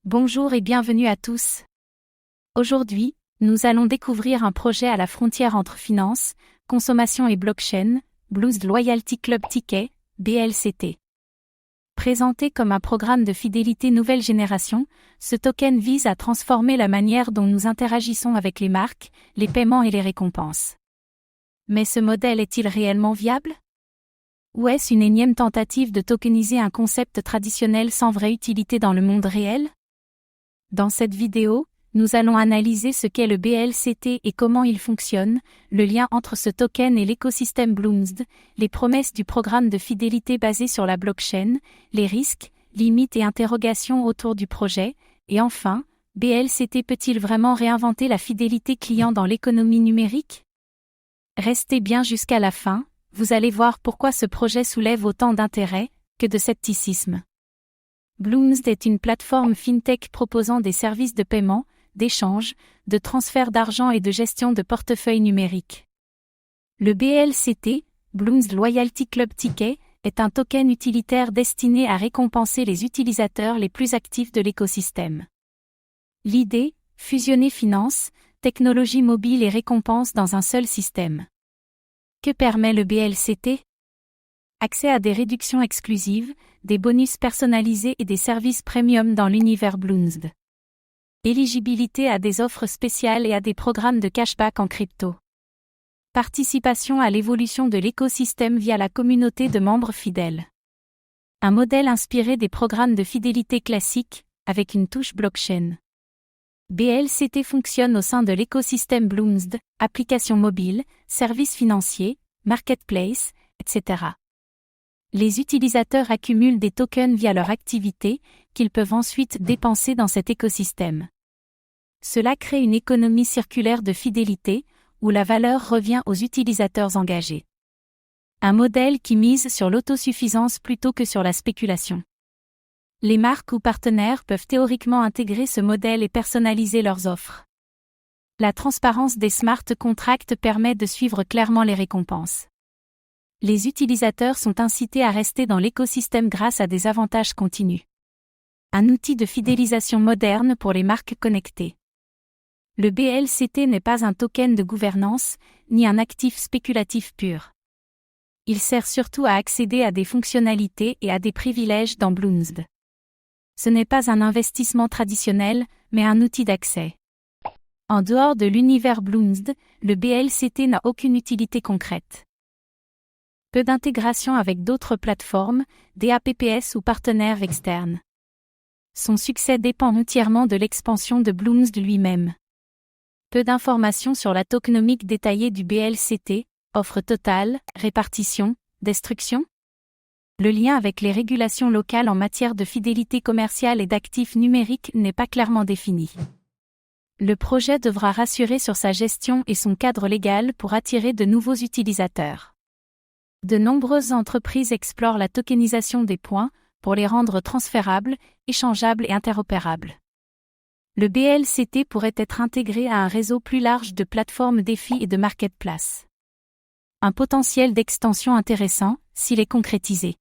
Bonjour et bienvenue à tous. Aujourd'hui, nous allons découvrir un projet à la frontière entre finance, consommation et blockchain, Bluesd Loyalty Club Ticket, BLCT. Présenté comme un programme de fidélité nouvelle génération, ce token vise à transformer la manière dont nous interagissons avec les marques, les paiements et les récompenses. Mais ce modèle est-il réellement viable? Ou est-ce une énième tentative de tokeniser un concept traditionnel sans vraie utilité dans le monde réel? Dans cette vidéo, nous allons analyser ce qu'est le BLCT et comment il fonctionne, le lien entre ce token et l'écosystème Bluesd, les promesses du programme de fidélité basé sur la blockchain, les risques, limites et interrogations autour du projet, et enfin, BLCT peut-il vraiment réinventer la fidélité client dans l'économie numérique? Restez bien jusqu'à la fin, vous allez voir pourquoi ce projet soulève autant d'intérêt que de scepticisme. Bluesd est une plateforme fintech proposant des services de paiement, d'échange, de transfert d'argent et de gestion de portefeuille numérique. Le BLCT, Bluesd Loyalty Club Ticket, est un token utilitaire destiné à récompenser les utilisateurs les plus actifs de l'écosystème. L'idée, fusionner finance, technologie mobile et récompenses dans un seul système. Que permet le BLCT? Accès à des réductions exclusives, des bonus personnalisés et des services premium dans l'univers Bluesd. Éligibilité à des offres spéciales et à des programmes de cashback en crypto. Participation à l'évolution de l'écosystème via la communauté de membres fidèles. Un modèle inspiré des programmes de fidélité classiques, avec une touche blockchain. BLCT fonctionne au sein de l'écosystème Bluesd, applications mobiles, services financiers, marketplace, etc. Les utilisateurs accumulent des tokens via leur activité, qu'ils peuvent ensuite dépenser dans cet écosystème. Cela crée une économie circulaire de fidélité, où la valeur revient aux utilisateurs engagés. Un modèle qui mise sur l'autosuffisance plutôt que sur la spéculation. Les marques ou partenaires peuvent théoriquement intégrer ce modèle et personnaliser leurs offres. La transparence des smart contracts permet de suivre clairement les récompenses. Les utilisateurs sont incités à rester dans l'écosystème grâce à des avantages continus. Un outil de fidélisation moderne pour les marques connectées. Le BLCT n'est pas un token de gouvernance, ni un actif spéculatif pur. Il sert surtout à accéder à des fonctionnalités et à des privilèges dans Bluesd. Ce n'est pas un investissement traditionnel, mais un outil d'accès. En dehors de l'univers Bluesd, le BLCT n'a aucune utilité concrète. Peu d'intégration avec d'autres plateformes, DApps ou partenaires externes. Son succès dépend entièrement de l'expansion de Bluesd lui-même. Peu d'informations sur la tokenomique détaillée du BLCT, offre totale, répartition, destruction. Le lien avec les régulations locales en matière de fidélité commerciale et d'actifs numériques n'est pas clairement défini. Le projet devra rassurer sur sa gestion et son cadre légal pour attirer de nouveaux utilisateurs. De nombreuses entreprises explorent la tokenisation des points pour les rendre transférables, échangeables et interopérables. Le BLCT pourrait être intégré à un réseau plus large de plateformes DeFi et de marketplace. Un potentiel d'extension intéressant, s'il est concrétisé.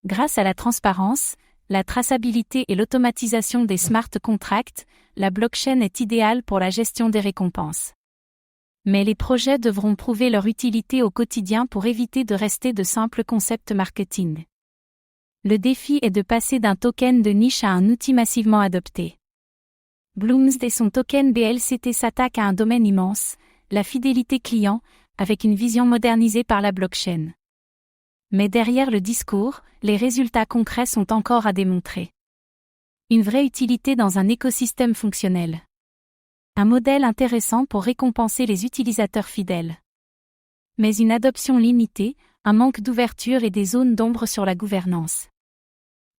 Grâce à la transparence, la traçabilité et l'automatisation des smart contracts, la blockchain est idéale pour la gestion des récompenses. Mais les projets devront prouver leur utilité au quotidien pour éviter de rester de simples concepts marketing. Le défi est de passer d'un token de niche à un outil massivement adopté. Bluesd et son token BLCT s'attaquent à un domaine immense, la fidélité client, avec une vision modernisée par la blockchain. Mais derrière le discours, les résultats concrets sont encore à démontrer. Une vraie utilité dans un écosystème fonctionnel. Un modèle intéressant pour récompenser les utilisateurs fidèles. Mais une adoption limitée, un manque d'ouverture et des zones d'ombre sur la gouvernance.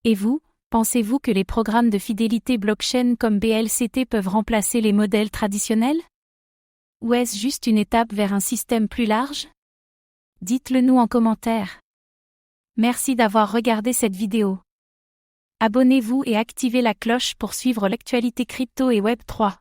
Et vous, pensez-vous que les programmes de fidélité blockchain comme BLCT peuvent remplacer les modèles traditionnels? Ou est-ce juste une étape vers un système plus large? Dites-le nous en commentaire. Merci d'avoir regardé cette vidéo. Abonnez-vous et activez la cloche pour suivre l'actualité crypto et Web3.